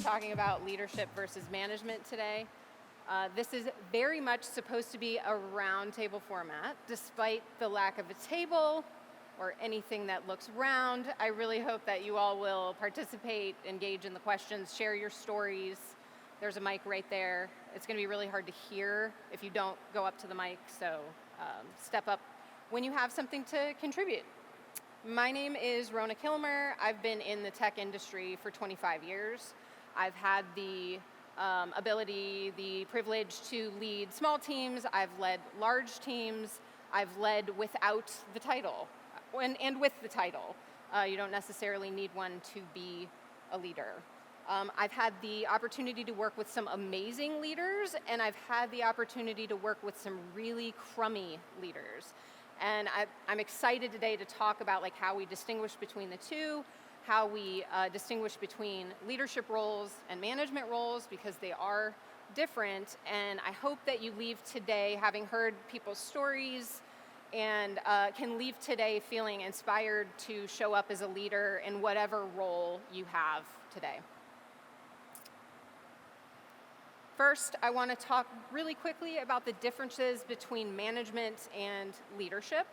talking about leadership versus management today. This is very much supposed to be a roundtable format, despite the lack of a table or anything that looks round. I really hope that you all will participate, engage in the questions, share your stories. There's a mic right there. It's going to be really hard to hear if you don't go up to the mic, so step up when you have something to contribute. My name is Rona Kilmer. I've been in the tech industry for 25 years. I've had the ability, the privilege to lead small teams. I've led large teams. I've led without the title and with the title. You don't necessarily need one to be a leader. I've had the opportunity to work with some amazing leaders, and I've had the opportunity to work with some really crummy leaders. And I'm excited today to talk about how we distinguish between the two, how we distinguish between leadership roles and management roles, because they are different. And I hope that you leave today having heard people's stories and can leave today feeling inspired to show up as a leader in whatever role you have today. First, I want to talk really quickly about the differences between management and leadership.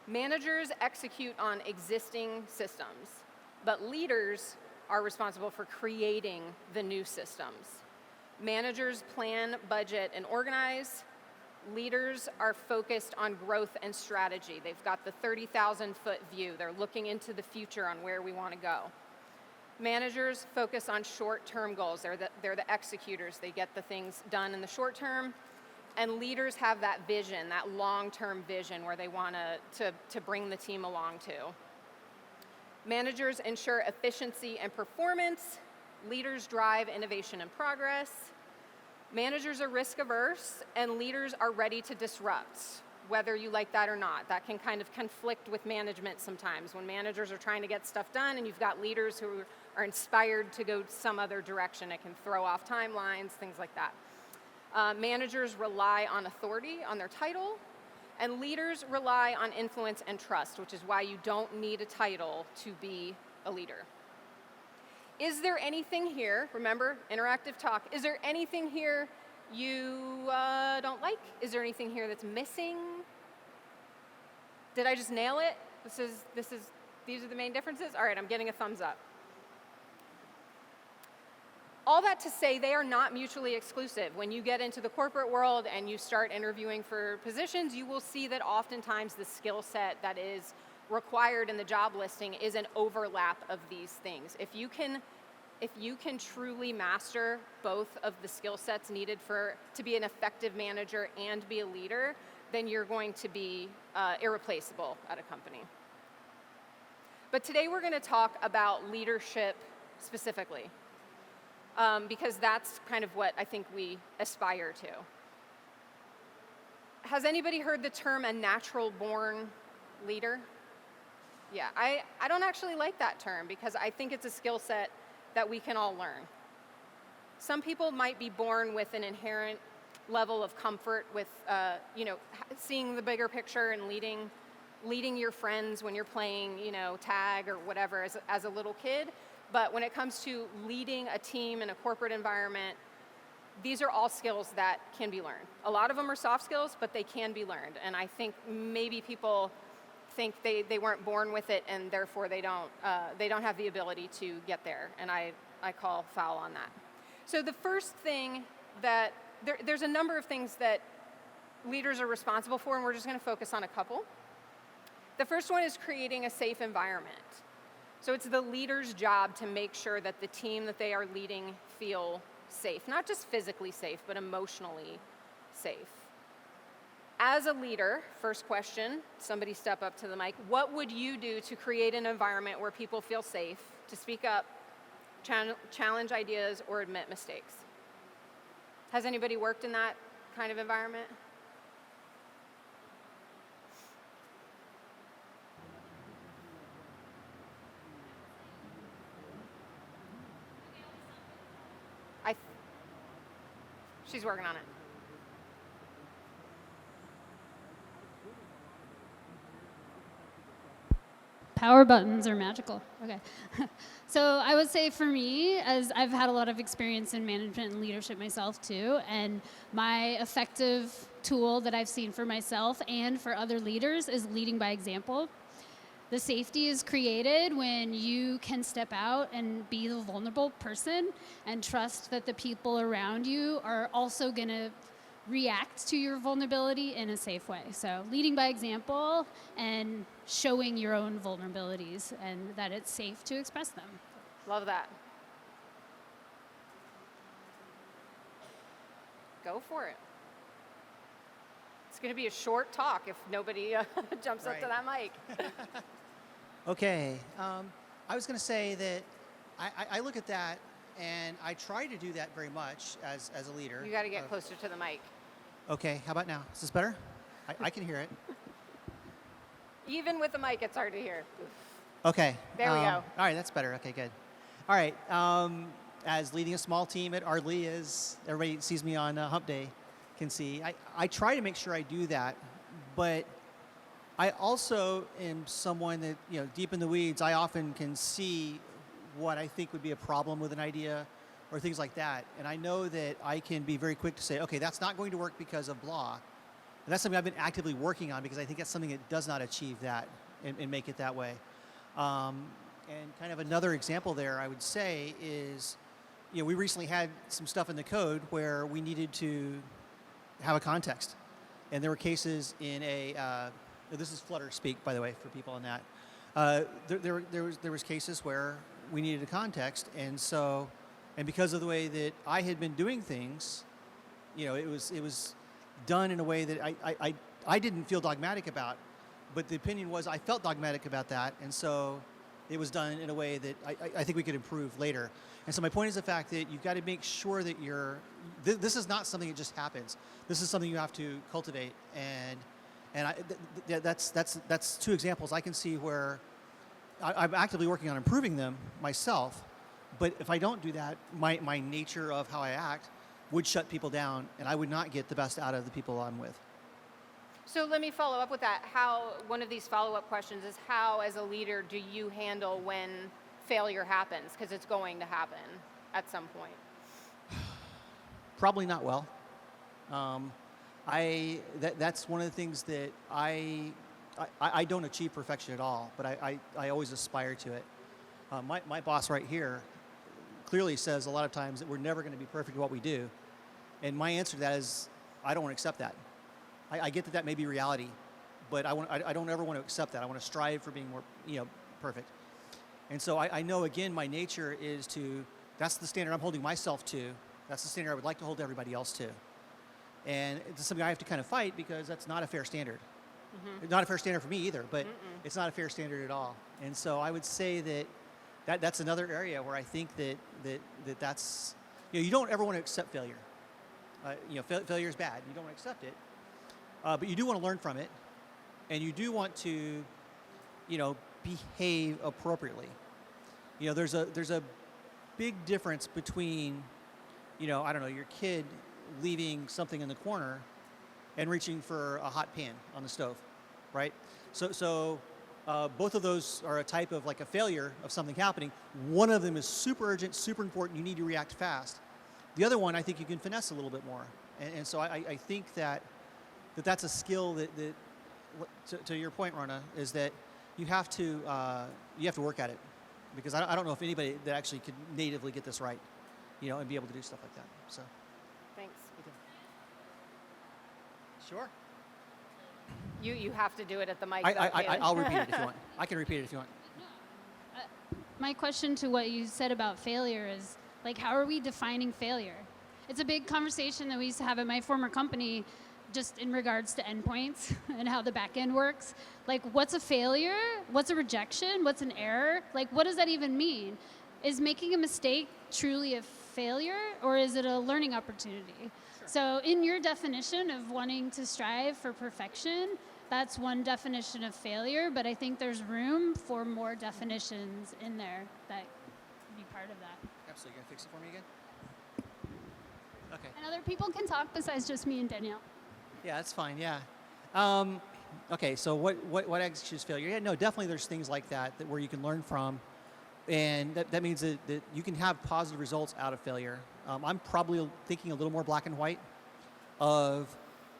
Managers execute on existing systems, but leaders are responsible for creating the new systems. Managers plan, budget, and organize. Leaders are focused on growth and strategy. They've got the 30,000-foot view. They're looking into the future on where we want to go. Managers focus on short-term goals. They're the executors. They get the things done in the short term. And leaders have that vision, that long-term vision where they want to bring the team along to. Managers ensure efficiency and performance. Leaders drive innovation and progress. Managers are risk-averse, and leaders are ready to disrupt, whether you like that or not. That can kind of conflict with management sometimes. When managers are trying to get stuff done and you've got leaders who are inspired to go some other direction, it can throw off timelines, things like that. Managers rely on authority, on their title, and leaders rely on influence and trust, which is why you don't need a title to be a leader. Is there anything here, remember, interactive talk, is there anything here you don't like? Is there anything here that's missing? Did I just nail it? These are the main differences? All right, I'm getting a thumbs up. All that to say, they are not mutually exclusive. When you get into the corporate world and you start interviewing for positions, you will see that oftentimes the skill set that is required in the job listing is an overlap of these things. If you can truly master both of the skill sets needed to be an effective manager and be a leader, then you're going to be irreplaceable at a company. But today we're going to talk about leadership specifically, because that's kind of what I think we aspire to. Has anybody heard the term a natural-born leader? Yeah, I don't actually like that term because I think it's a skill set that we can all learn. Some people might be born with an inherent level of comfort with, seeing the bigger picture and leading your friends when you're playing, tag or whatever as a little kid. But when it comes to leading a team in a corporate environment, these are all skills that can be learned. A lot of them are soft skills, but they can be learned. And I think maybe people think they weren't born with it and therefore they don't have the ability to get there. And I call foul on that. So the first thing that, there's a number of things that leaders are responsible for, and we're just going to focus on a couple. The first one is creating a safe environment. So it's the leader's job to make sure that the team that they are leading feel safe, not just physically safe, but emotionally safe. As a leader, first question, somebody step up to the mic, what would you do to create an environment where people feel safe to speak up, challenge ideas, or admit mistakes? Has anybody worked in that kind of environment? She's working on it. Power buttons are magical. Okay. So I would say for me, as I've had a lot of experience in management and leadership myself too, and my effective tool that I've seen for myself and for other leaders is leading by example. The safety is created when you can step out and be the vulnerable person and trust that the people around you are also going to react to your vulnerability in a safe way. So leading by example and showing your own vulnerabilities and that it's safe to express them. Love that. Go for it. It's going to be a short talk if nobody jumps up to that mic. Okay. I was going to say that I look at that and I try to do that very much as a leader. You got to get closer to the mic. Okay. How about now? Is this better? I can hear it. Even with the mic, it's hard to hear. Okay. There we go. All right. That's better. Okay, good. All right. As leading a small team at Ardley, as everybody sees me on Hump Day can see, I try to make sure I do that, but I also am someone that, deep in the weeds, I often can see what I think would be a problem with an idea or things like that. And I know that I can be very quick to say, okay, that's not going to work because of blah. And that's something I've been actively working on because I think that's something that does not achieve that and make it that way. And kind of another example there, I would say, is, we recently had some stuff in the code where we needed to have a context. And there were cases in this is Flutter speak, by the way, for people on that. There was cases where we needed a context, and because of the way that I had been doing things, it was done in a way that I didn't feel dogmatic about, but the opinion was I felt dogmatic about that, and so it was done in a way that I think we could improve later. And so my point is the fact that you've got to make sure that this is not something that just happens. This is something you have to cultivate, and that's two examples I can see where I'm actively working on improving them myself, but if I don't do that, my nature of how I act would shut people down, and I would not get the best out of the people I'm with. So let me follow up with that. One of these follow-up questions is how, as a leader, do you handle when failure happens? Because it's going to happen at some point. Probably not well. That's one of the things that I don't achieve perfection at all, but I always aspire to it. My boss right here clearly says a lot of times that we're never going to be perfect at what we do, and my answer to that is I don't want to accept that. I get that may be reality, but I don't ever want to accept that. I want to strive for being more perfect. And so I know, again, my nature is that's the standard I'm holding myself to. That's the standard I would like to hold everybody else to. And it's something I have to kind of fight because that's not a fair standard. Mm-hmm. Not a fair standard for me either, but it's not a fair standard at all. And so I would say that's another area where I think that's, you don't ever want to accept failure. Failure is bad. You don't want to accept it. But you do want to learn from it, and you do want to, behave appropriately. There's a big difference between, your kid leaving something in the corner and reaching for a hot pan on the stove, right? So both of those are a type of like a failure of something happening. One of them is super urgent, super important. You need to react fast. The other one, I think you can finesse a little bit more. And so I think that's a skill that to your point, Rona, is that you have to work at it, because I don't know if anybody that actually could natively get this right, and be able to do stuff like that. So, thanks. Okay. Sure. You have to do it at the mic. I'll repeat it if you want. I can repeat it if you want. My question to what you said about failure is, how are we defining failure? It's a big conversation that we used to have at my former company, just in regards to endpoints and how the back end works. What's a failure? What's a rejection? What's an error? What does that even mean? Is making a mistake truly a failure, or is it a learning opportunity? Sure. So in your definition of wanting to strive for perfection, that's one definition of failure, but I think there's room for more definitions in there that could be part of that. Absolutely. You gonna fix it for me again? Okay. And other people can talk besides just me and Danielle. Yeah, that's fine, yeah. Okay, so what excuses failure? Yeah, no, definitely there's things like that where you can learn from, and that means that you can have positive results out of failure. I'm probably thinking a little more black and white of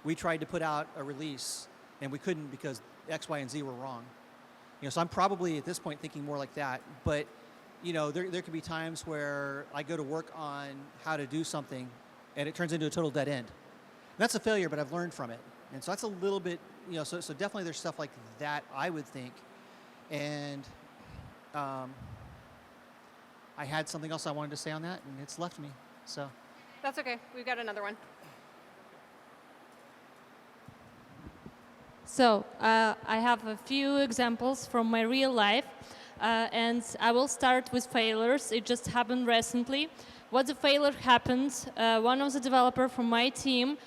we tried to put out a release and we couldn't because X, Y, and Z were wrong. So I'm probably at this point thinking more like that. But there could be times where I go to work on how to do something and it turns into a total dead end. And that's a failure, but I've learned from it. And so that's a little bit, so definitely there's stuff like that, I would think. And I had something else I wanted to say on that, and it's left me. So That's okay. We've got another one. So I have a few examples from my real life, and I will start with failures. It just happened recently. What the failure happened, one of the developers from my team,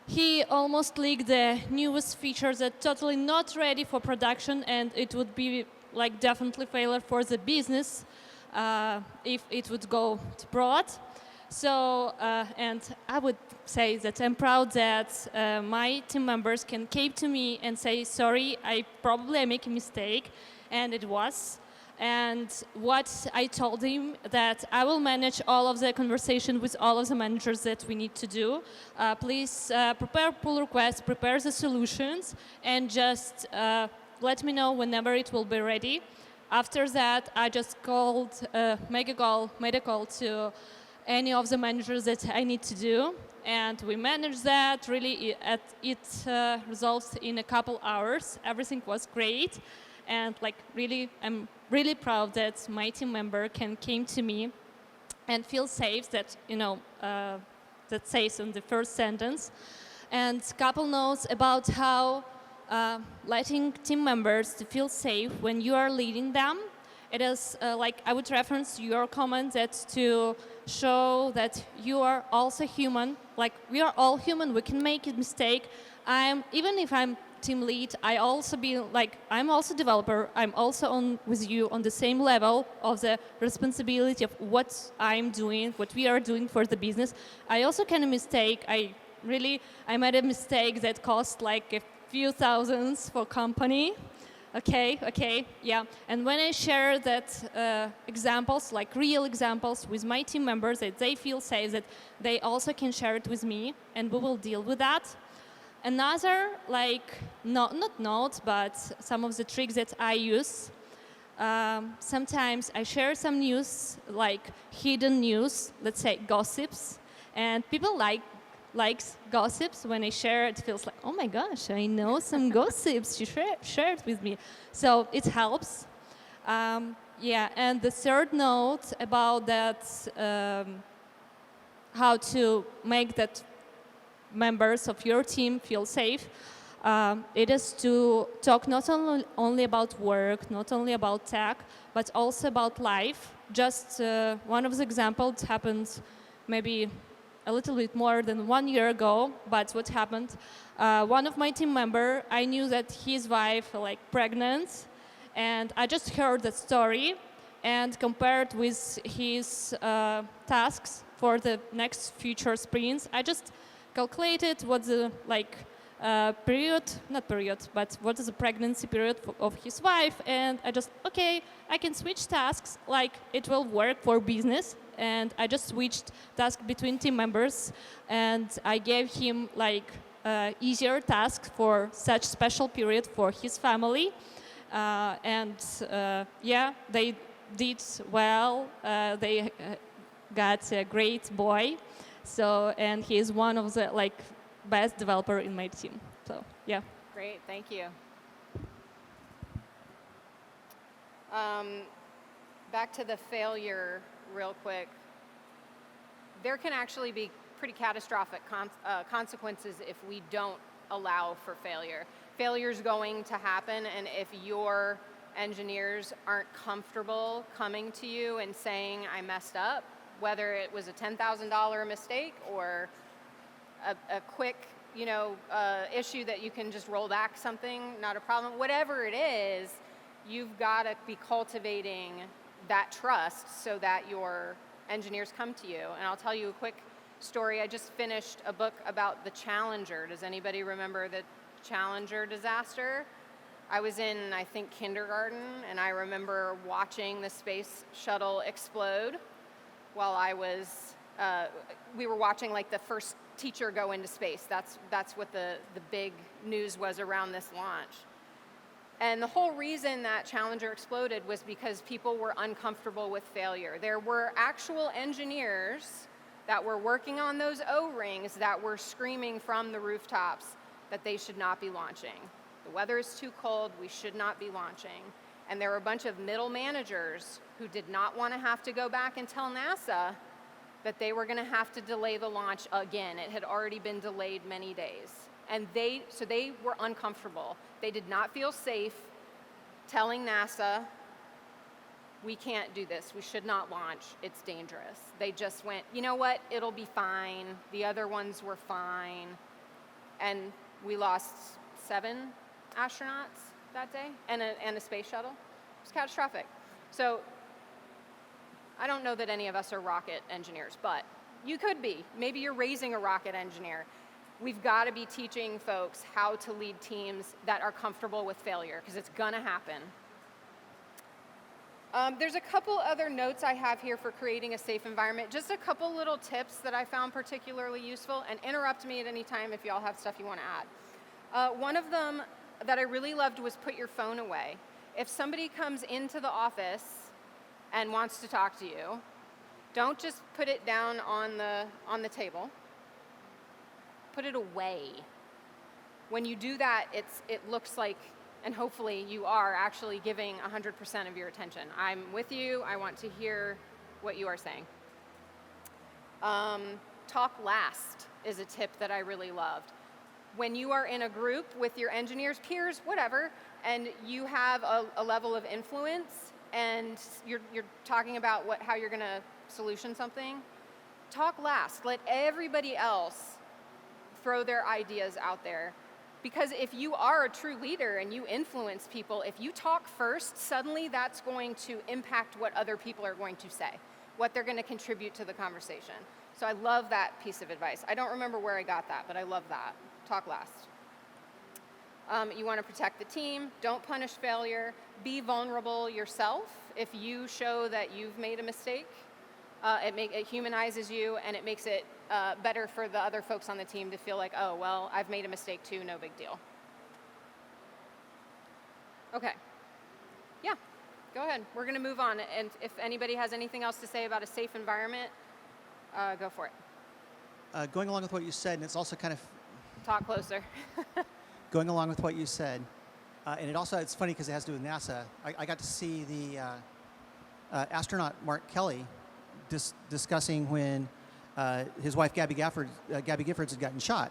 he almost leaked the newest features that totally not ready for production, and it would be like definitely failure for the business if it would go to prod. So, and I would say that I'm proud that my team members can came to me and say, sorry, I make a mistake, and it was. And what I told him that I will manage all of the conversation with all of the managers that we need to do. Please prepare pull requests, prepare the solutions, and just let me know whenever it will be ready. After that, I just made a call to any of the managers that I need to do, and we managed that. Really, it resolved in a couple hours. Everything was great, and I'm really proud that my team member came to me and feel safe. That that says in the first sentence, and couple notes about how letting team members to feel safe when you are leading them. It is I would reference your comment that to show that you are also human. Like, we are all human, we can make a mistake. Even if I'm team lead, I'm also developer. I'm also with you on the same level of the responsibility of what I'm doing, what we are doing for the business. I also can mistake. I made a mistake that cost like a few thousands for company. Okay, yeah. And when I share that examples, like real examples with my team members, that they feel safe, that they also can share it with me, and we will deal with that. Another, not notes, but some of the tricks that I use. Sometimes I share some news, like hidden news, let's say gossips, and people likes gossips. When I share, it feels like, oh my gosh, I know some gossips. You shared with me, so it helps. Yeah, and the third note about that, how to make that members of your team feel safe. It is to talk not only about work, not only about tech, but also about life. Just one of the examples happened maybe a little bit more than 1 year ago, but what happened? One of my team member, I knew that his wife pregnant, and I just heard the story and compared with his tasks for the next future sprints. I just calculated what the what is the pregnancy period of his wife, and I just, I can switch tasks, it will work for business, and I just switched tasks between team members, and I gave him easier tasks for such special period for his family, they did well. They got a great boy, and he is one of the best developer in my team. So yeah. Great, thank you. Back to the failure real quick. There can actually be pretty catastrophic consequences if we don't allow for failure. Failure's going to happen, and if your engineers aren't comfortable coming to you and saying, I messed up, whether it was a $10,000 mistake or a quick, issue that you can just roll back something, not a problem. Whatever it is, you've got to be cultivating that trust so that your engineers come to you. And I'll tell you a quick story. I just finished a book about the Challenger. Does anybody remember the Challenger disaster. I was in, I think, kindergarten, and I remember watching the space shuttle explode while we were watching like the first teacher go into space. That's what the big news was around this launch. And the whole reason that Challenger exploded was because people were uncomfortable with failure. There were actual engineers that were working on those O-rings that were screaming from the rooftops that they should not be launching. The weather is too cold, we should not be launching. And there were a bunch of middle managers who did not want to have to go back and tell NASA that they were going to have to delay the launch again. It had already been delayed many days. And they were uncomfortable. They did not feel safe telling NASA, we can't do this, we should not launch, it's dangerous. They just went, you know what, it'll be fine. The other ones were fine. And we lost 7 astronauts that day and a space shuttle. It was catastrophic. So I don't know that any of us are rocket engineers, but you could be. Maybe you're raising a rocket engineer. We've got to be teaching folks how to lead teams that are comfortable with failure, because it's going to happen. There's a couple other notes I have here for creating a safe environment. Just a couple little tips that I found particularly useful, and interrupt me at any time if y'all have stuff you want to add. One of them that I really loved was put your phone away. If somebody comes into the office and wants to talk to you, don't just put it down on the table. Put it away. When you do that, it looks like, and hopefully you are actually giving 100% of your attention. I'm with you. I want to hear what you are saying. Talk last is a tip that I really loved. When you are in a group with your engineers, peers, whatever, and you have a level of influence, and you're talking about how you're going to solution something, talk last. Let everybody else throw their ideas out there. Because if you are a true leader and you influence people, if you talk first, suddenly that's going to impact what other people are going to say, what they're going to contribute to the conversation. So I love that piece of advice. I don't remember where I got that, but I love that. Talk last. You want to protect the team. Don't punish failure. Be vulnerable yourself. If you show that you've made a mistake, it humanizes you, and it makes it better for the other folks on the team to feel like, oh, well, I've made a mistake too, no big deal. Okay. Yeah, go ahead. We're going to move on. And if anybody has anything else to say about a safe environment, go for it. Going along with what you said, and it's also kind of Talk closer. going along with what you said, and it's funny because it has to do with NASA. I got to see the astronaut Mark Kelly discussing when his wife Gabby Giffords had gotten shot,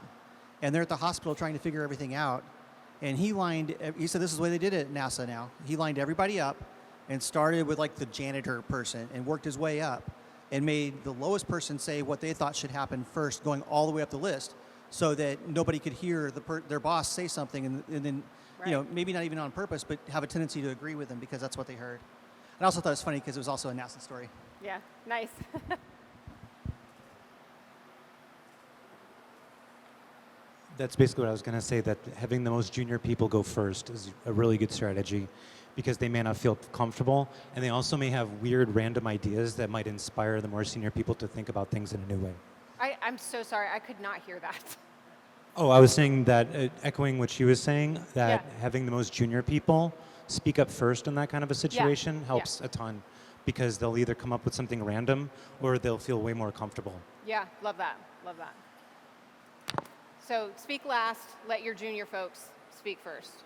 and they're at the hospital trying to figure everything out. And he said this is the way they did it at NASA now. He lined everybody up and started with like the janitor person and worked his way up and made the lowest person say what they thought should happen first, going all the way up the list, so that nobody could hear their boss say something and then, Right. maybe not even on purpose, but have a tendency to agree with them because that's what they heard. And I also thought it was funny because it was also a NASA story. Yeah, nice. That's basically what I was going to say, that having the most junior people go first is a really good strategy because they may not feel comfortable, and they also may have weird random ideas that might inspire the more senior people to think about things in a new way. I'm so sorry. I could not hear that. Oh, I was saying that, echoing what she was saying, that Yeah. having the most junior people speak up first in that kind of a situation Yeah. helps a ton, because they'll either come up with something random or they'll feel way more comfortable. Yeah, love that. Love that. So speak last, let your junior folks speak first.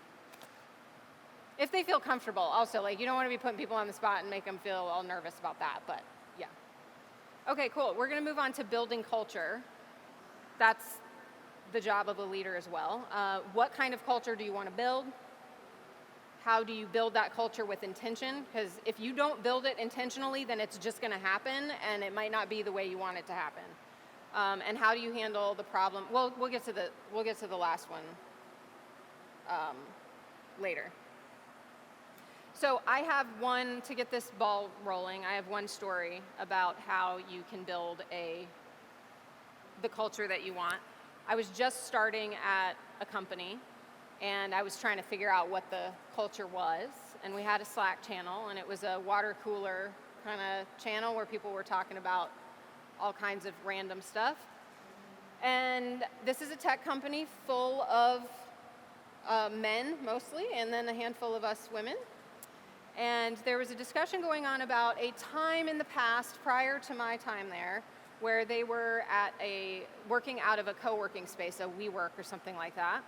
If they feel comfortable, also, you don't want to be putting people on the spot and make them feel all nervous about that, but yeah. Okay, cool. We're going to move on to building culture. That's the job of a leader as well. What kind of culture do you want to build? How do you build that culture with intention? Because if you don't build it intentionally, then it's just going to happen, and it might not be the way you want it to happen. And how do you handle the problem? Well, we'll get to the last one later. So I have to get this ball rolling, I have one story about how you can build the culture that you want. I was just starting at a company, and I was trying to figure out what the culture was. And we had a Slack channel, and it was a water cooler kind of channel where people were talking about all kinds of random stuff. And this is a tech company full of men mostly, and then a handful of us women. And there was a discussion going on about a time in the past prior to my time there where they were working out of a co-working space, a WeWork or something like that.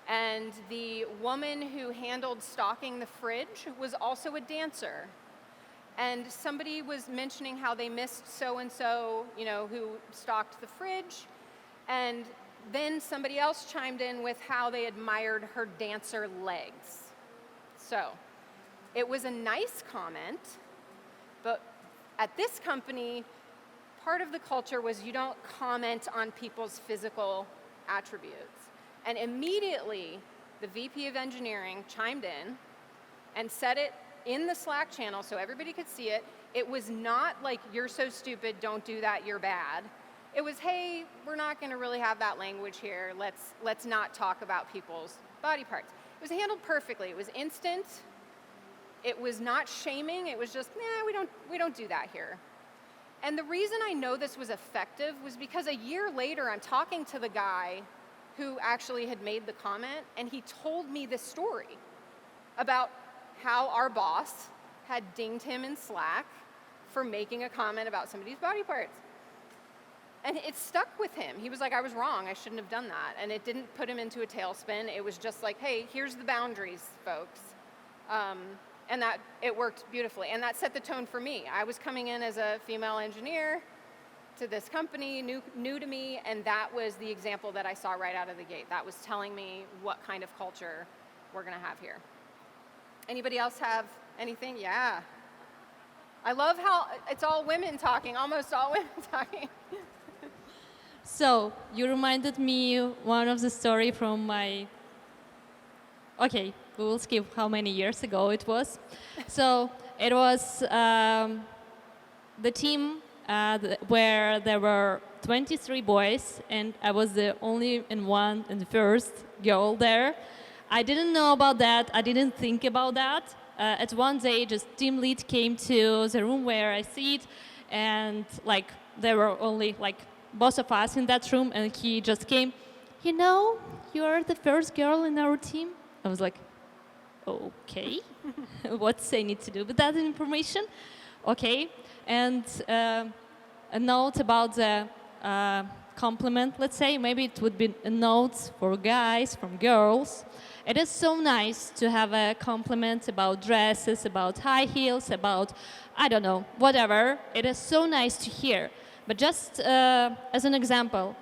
And the woman who handled stocking the fridge was also a dancer. And somebody was mentioning how they missed so-and-so, who stocked the fridge. And then somebody else chimed in with how they admired her dancer legs. So it was a nice comment, but at this company, part of the culture was you don't comment on people's physical attributes. And immediately, the VP of engineering chimed in and said it in the Slack channel so everybody could see it. It was not like, you're so stupid, don't do that, you're bad. It was, hey, we're not going to really have that language here. Let's not talk about people's body parts. It was handled perfectly. It was instant. It was not shaming. It was just, we don't do that here. And the reason I know this was effective was because a year later, I'm talking to the guy who actually had made the comment, and he told me this story about how our boss had dinged him in Slack for making a comment about somebody's body parts. And it stuck with him. He was like, I was wrong, I shouldn't have done that. And it didn't put him into a tailspin. It was just like, hey, here's the boundaries, folks. And that it worked beautifully. And that set the tone for me. I was coming in as a female engineer to this company, new to me, and that was the example that I saw right out of the gate. That was telling me what kind of culture we're gonna have here. Anybody else have anything? Yeah. I love how it's all women talking, almost all women talking. So you reminded me one of the story from my, okay, we will skip how many years ago it was. So it was the team where there were 23 boys, and I was the only and the first girl there. I didn't know about that. I didn't think about that. At one day, just team lead came to the room where I sit, and there were only both of us in that room, and he just came. You're the first girl in our team. I was like, okay, what's I need to do with that information? Okay, and a note about the compliment, let's say, maybe it would be a note for guys, from girls. It is so nice to have a compliment about dresses, about high heels, about, I don't know, whatever. It is so nice to hear. But just as an example,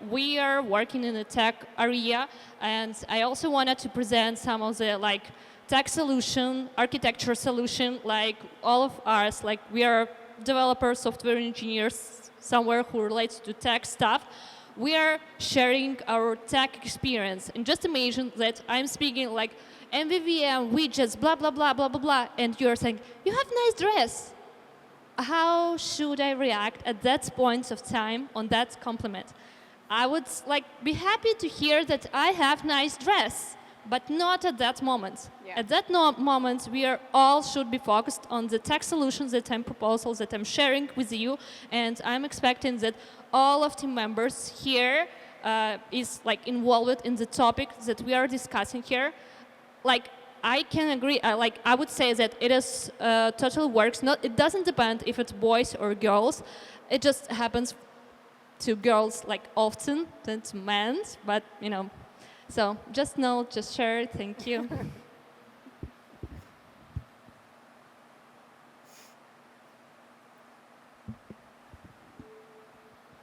we are working in the tech area, and I also wanted to present some of the tech solution, architecture solution, all of us, we are developers, software engineers, somewhere who relates to tech stuff. We are sharing our tech experience. And just imagine that I'm speaking MVVM, widgets, blah, blah, blah, blah, blah, blah, and you're saying, you have a nice dress. How should I react at that point of time on that compliment? I would be happy to hear that I have nice dress, but not at that moment. Yeah. At that moment, we are all should be focused on the tech solutions that I'm proposals that I'm sharing with you, and I'm expecting that all of team members here is involved in the topic that we are discussing here. I can agree. I would say that it is total works. It doesn't depend if it's boys or girls. It just happens to girls often than to men. But so just know, just share. Thank you.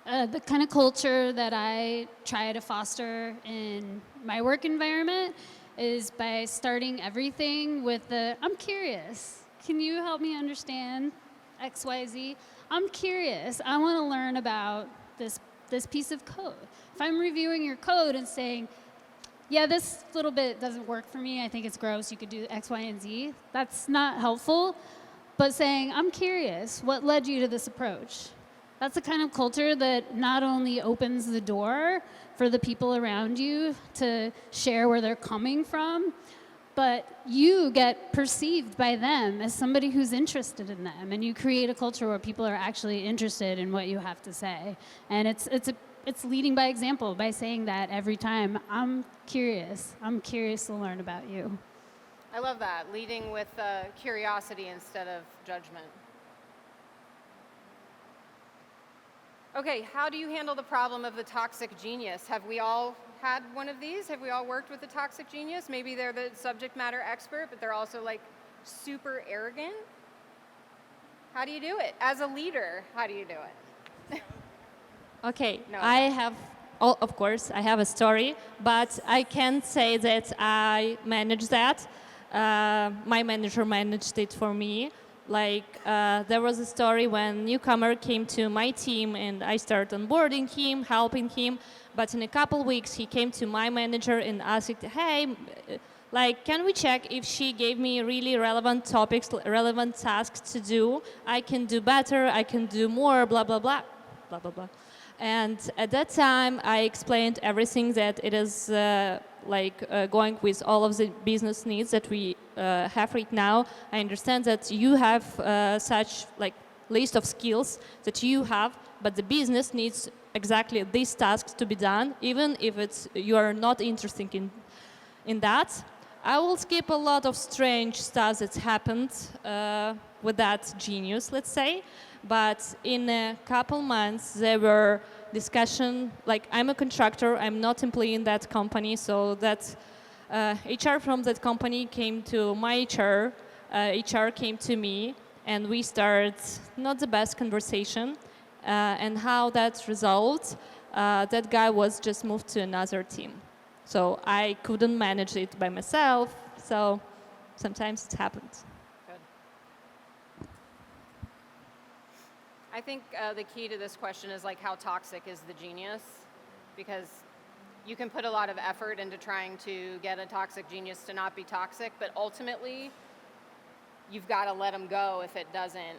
The kind of culture that I try to foster in my work environment is by starting everything with I'm curious. Can you help me understand X, Y, Z? I'm curious. I want to learn about this piece of code. If I'm reviewing your code and saying, yeah, this little bit doesn't work for me, I think it's gross, you could do X, Y, and Z, that's not helpful. But saying, I'm curious, what led you to this approach? That's the kind of culture that not only opens the door for the people around you to share where they're coming from, but you get perceived by them as somebody who's interested in them, and you create a culture where people are actually interested in what you have to say. And it's leading by example by saying that every time. I'm curious to learn about you. I love that, leading with curiosity instead of judgment. Okay, how do you handle the problem of the toxic genius? Have we all had one of these? Have we all worked with a toxic genius? Maybe they're the subject matter expert, but they're also like super arrogant. How do you do it? As a leader, how do you do it? Okay, No. of course, I have a story, but I can't say that I managed that. My manager managed it for me. There was a story when newcomer came to my team and I started onboarding him, helping him. But in a couple weeks, he came to my manager and asked, hey, can we check if she gave me really relevant topics, relevant tasks to do? I can do better, I can do more, blah, blah, blah, blah, blah, blah. And at that time, I explained everything that it is going with all of the business needs that we have right now. I understand that you have such list of skills that you have, but the business needs exactly these tasks to be done, even if you are not interested in that. I will skip a lot of strange stuff that's happened with that genius, let's say. But in a couple months, there were discussion, I'm a contractor, I'm not employee in that company, so that HR from that company came to my HR, HR came to me, and we started not the best conversation. And how that resolved, that guy was just moved to another team. So I couldn't manage it by myself, so sometimes it happens. I think the key to this question is how toxic is the genius, because you can put a lot of effort into trying to get a toxic genius to not be toxic, but ultimately you've got to let them go if it doesn't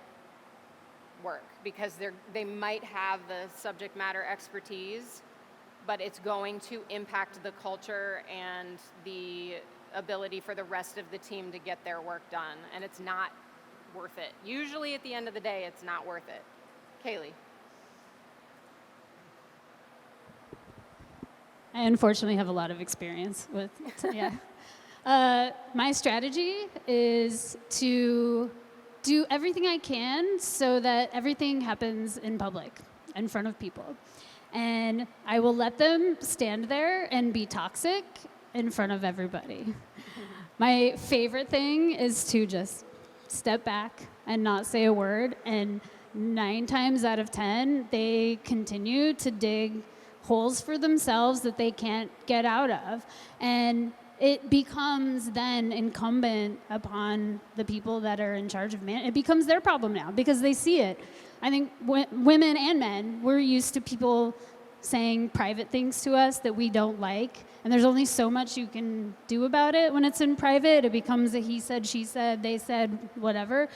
work, because they might have the subject matter expertise, but it's going to impact the culture and the ability for the rest of the team to get their work done, and it's not worth it. Usually at the end of the day, it's not worth it. Kaylee. I unfortunately have a lot of experience with, yeah. My strategy is to do everything I can so that everything happens in public, in front of people. And I will let them stand there and be toxic in front of everybody. My favorite thing is to just step back and not say a word, and 9 times out of 10, they continue to dig holes for themselves that they can't get out of. And it becomes then incumbent upon the people that are in charge of it becomes their problem now, because they see it. I think women and men, we're used to people saying private things to us that we don't like, and there's only so much you can do about it when it's in private. It becomes a he said, she said, they said, whatever.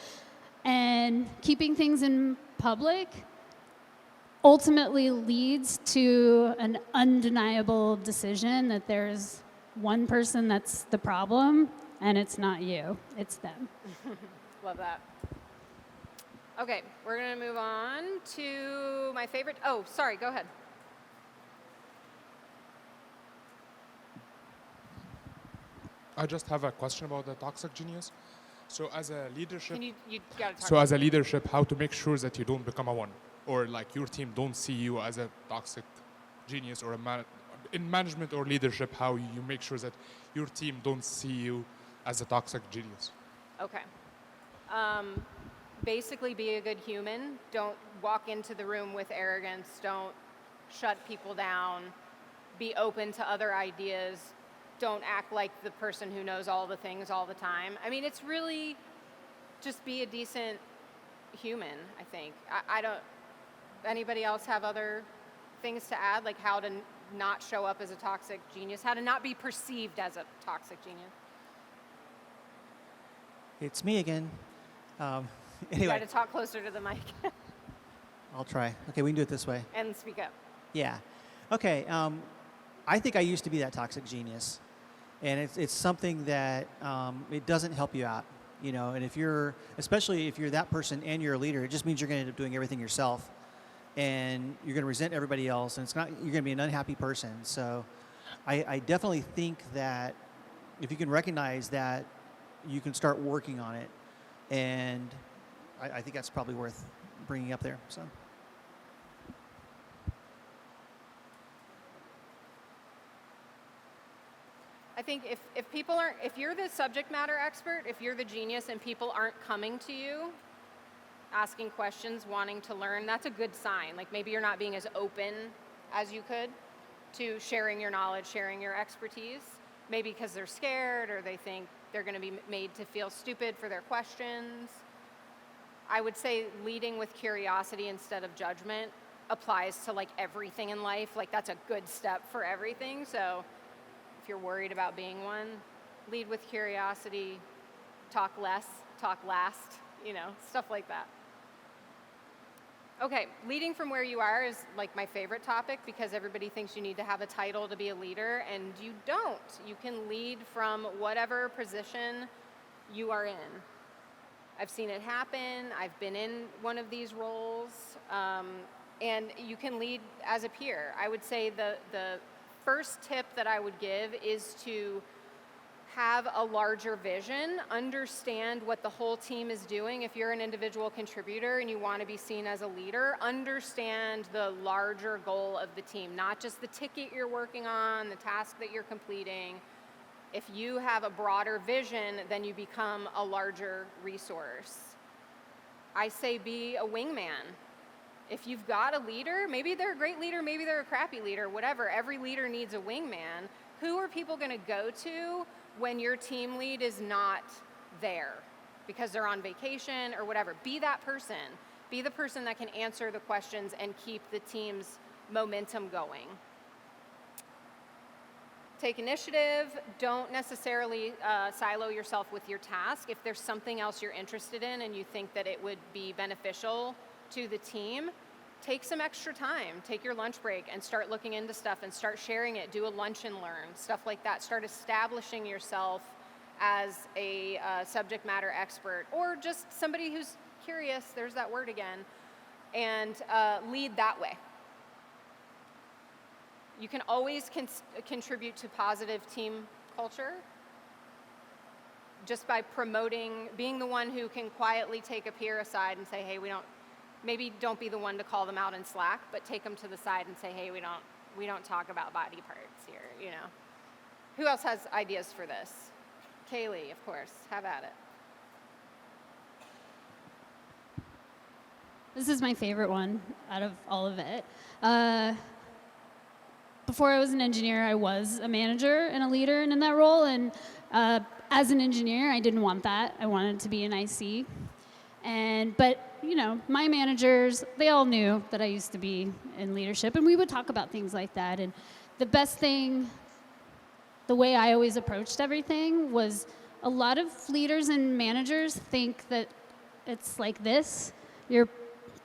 And keeping things in public ultimately leads to an undeniable decision that there's one person that's the problem, and it's not you, it's them. Love that. Okay, we're going to move on to my favorite. Oh, sorry, go ahead. I just have a question about the toxic genius. So as a leadership, You got to talk. so as a leadership, how to make sure that you don't become a one, or your team don't see you as a toxic genius, or in management or leadership, how you make sure that your team don't see you as a toxic genius. Okay. Basically, be a good human. Don't walk into the room with arrogance. Don't shut people down. Be open to other ideas. Don't act like the person who knows all the things all the time. I mean, it's really just be a decent human, I think. I don't, anybody else have other things to add, like how to not show up as a toxic genius, how to not be perceived as a toxic genius? It's me again. You Anyway, got to talk closer to the mic. I'll try. Okay, we can do it this way. and speak up. Yeah. Okay. I think I used to be that toxic genius, and it's something that it doesn't help you out, you know. And especially if you're that person and you're a leader, it just means you're going to end up doing everything yourself, and you're going to resent everybody else, and you're going to be an unhappy person. So, I definitely think that if you can recognize that, you can start working on it, and I think that's probably worth bringing up there. So. I think if you're the subject matter expert, if you're the genius and people aren't coming to you, asking questions, wanting to learn, that's a good sign. Like maybe you're not being as open as you could to sharing your knowledge, sharing your expertise. Maybe because they're scared or they think they're going to be made to feel stupid for their questions. I would say leading with curiosity instead of judgment applies to like everything in life. Like that's a good step for everything. So if you're worried about being one, lead with curiosity, talk less, talk last, you know, stuff like that. Okay, leading from where you are is like my favorite topic because everybody thinks you need to have a title to be a leader, and you don't. You can lead from whatever position you are in. I've seen it happen. I've been in one of these roles, and you can lead as a peer. I would say the first tip that I would give is to have a larger vision, understand what the whole team is doing. If you're an individual contributor and you want to be seen as a leader, understand the larger goal of the team, not just the ticket you're working on, the task that you're completing. If you have a broader vision, then you become a larger resource. I say be a wingman. If you've got a leader, maybe they're a great leader, maybe they're a crappy leader, whatever. Every leader needs a wingman. Who are people going to go to when your team lead is not there because they're on vacation or whatever? Be that person. Be the person that can answer the questions and keep the team's momentum going. Take initiative. Don't necessarily silo yourself with your task. If there's something else you're interested in and you think that it would be beneficial to the team, take some extra time. Take your lunch break and start looking into stuff and start sharing it. Do a lunch and learn, stuff like that. Start establishing yourself as a subject matter expert or just somebody who's curious, there's that word again, and lead that way. You can always contribute to positive team culture just by promoting, being the one who can quietly take a peer aside and say, hey, maybe don't be the one to call them out in Slack, but take them to the side and say, hey, we don't talk about body parts here, you know. Who else has ideas for this? Kaylee, of course, have at it. This is my favorite one out of all of it. Before I was an engineer, I was a manager and a leader and in that role. And as an engineer, I didn't want that. I wanted to be an IC. But you know, my managers, they all knew that I used to be in leadership, and we would talk about things like that. And the best thing, the way I always approached everything was a lot of leaders and managers think that it's like this. You're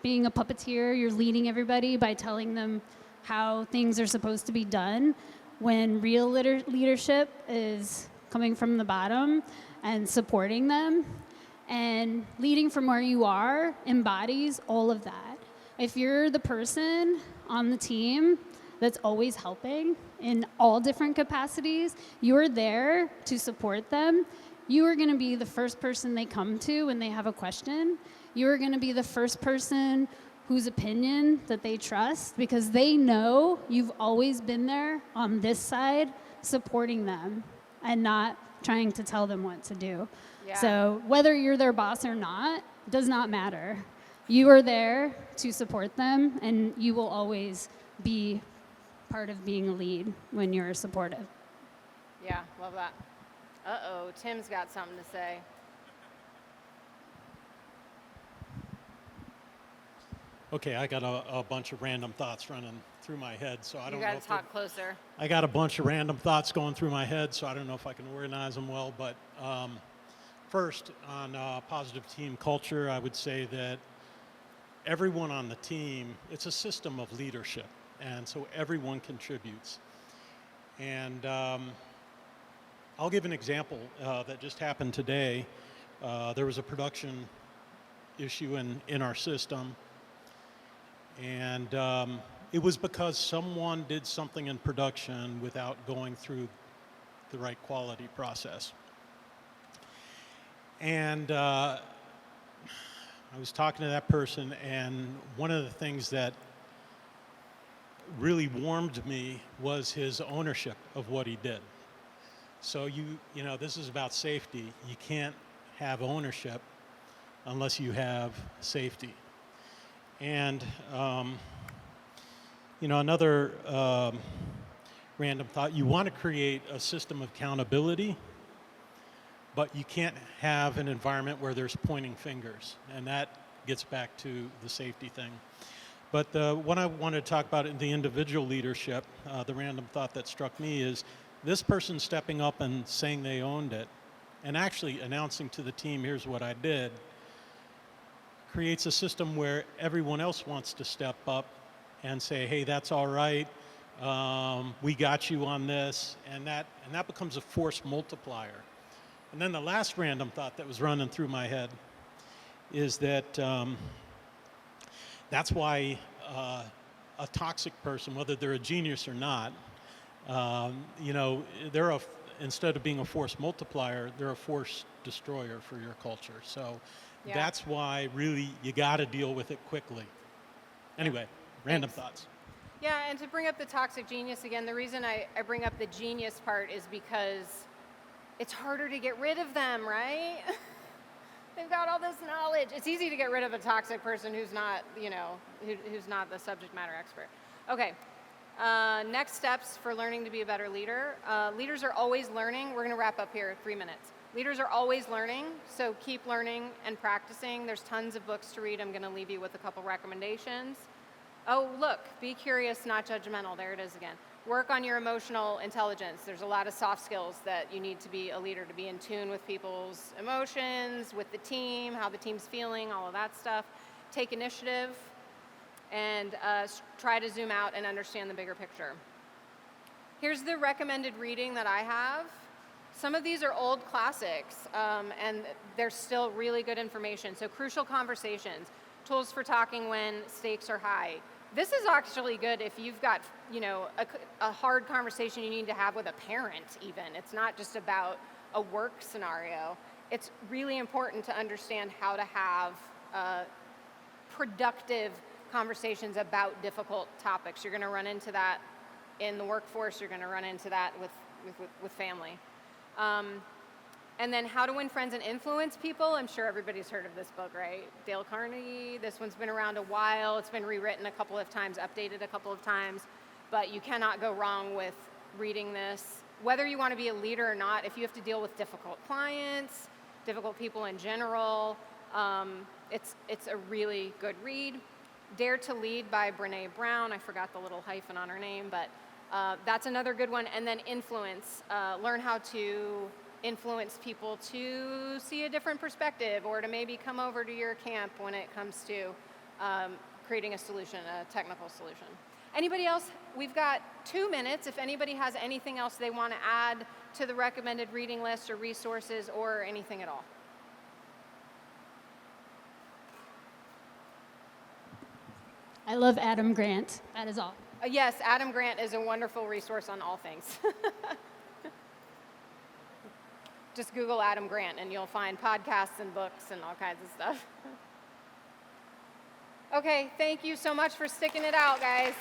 being a puppeteer, you're leading everybody by telling them how things are supposed to be done, when real leadership is coming from the bottom and supporting them. And leading from where you are embodies all of that. If you're the person on the team that's always helping in all different capacities, you're there to support them. You are going to be the first person they come to when they have a question. You are going to be the first person whose opinion that they trust because they know you've always been there on this side supporting them and not trying to tell them what to do. Yeah. So whether you're their boss or not, does not matter. You are there to support them, and you will always be part of being a lead when you're supportive. Yeah, love that. Uh-oh, Tim's got something to say. Okay, I got a bunch of random thoughts running through my head, so I don't know. You got to talk closer. I got a bunch of random thoughts going through my head, so I don't know if I can organize them well. But first, on positive team culture, I would say that everyone on the team, it's a system of leadership, and so everyone contributes. And I'll give an example that just happened today. There was a production issue in our system, and it was because someone did something in production without going through the right quality process. And I was talking to that person, and one of the things that really warmed me was his ownership of what he did. So you know, this is about safety. You can't have ownership unless you have safety. And you know, another random thought, you want to create a system of accountability, but you can't have an environment where there's pointing fingers, and that gets back to the safety thing. But what I wanted to talk about in the individual leadership, the random thought that struck me is this person stepping up and saying they owned it, and actually announcing to the team, here's what I did, creates a system where everyone else wants to step up and say, hey, that's all right, we got you on this, and that becomes a force multiplier. And then the last random thought that was running through my head is that that's why a toxic person, whether they're a genius or not, you know, instead of being a force multiplier, they're a force destroyer for your culture. So Yeah. that's why really you got to deal with it quickly. Anyway, random thoughts. Yeah, and to bring up the toxic genius again, the reason I bring up the genius part is because it's harder to get rid of them, right? They've got all this knowledge. It's easy to get rid of a toxic person who's not, you know, who's not the subject matter expert. Okay, next steps for learning to be a better leader. Leaders are always learning. We're going to wrap up here, 3 minutes. Leaders are always learning, so keep learning and practicing. There's tons of books to read. I'm going to leave you with a couple recommendations. Oh, look, be curious, not judgmental. There it is again. Work on your emotional intelligence. There's a lot of soft skills that you need to be a leader, to be in tune with people's emotions, with the team, how the team's feeling, all of that stuff. Take initiative and try to zoom out and understand the bigger picture. Here's the recommended reading that I have. Some of these are old classics, and they're still really good information. So Crucial Conversations, Tools for Talking When Stakes Are High. This is actually good if you've got, you know, a hard conversation you need to have with a parent even. It's not just about a work scenario. It's really important to understand how to have productive conversations about difficult topics. You're going to run into that in the workforce. You're going to run into that with family. And then How to Win Friends and Influence People. I'm sure everybody's heard of this book, right? Dale Carnegie. This one's been around a while. It's been rewritten a couple of times, updated a couple of times, but you cannot go wrong with reading this. Whether you want to be a leader or not, if you have to deal with difficult clients, difficult people in general, it's a really good read. Dare to Lead by Brené Brown. I forgot the little hyphen on her name, but that's another good one. And then Influence. Learn how to influence people to see a different perspective or to maybe come over to your camp when it comes to creating a solution, a technical solution. Anybody else? We've got 2 minutes. If anybody has anything else they want to add to the recommended reading list or resources or anything at all. I love Adam Grant. That is all. Yes, Adam Grant is a wonderful resource on all things. Just Google Adam Grant and you'll find podcasts and books and all kinds of stuff. Okay, thank you so much for sticking it out, guys.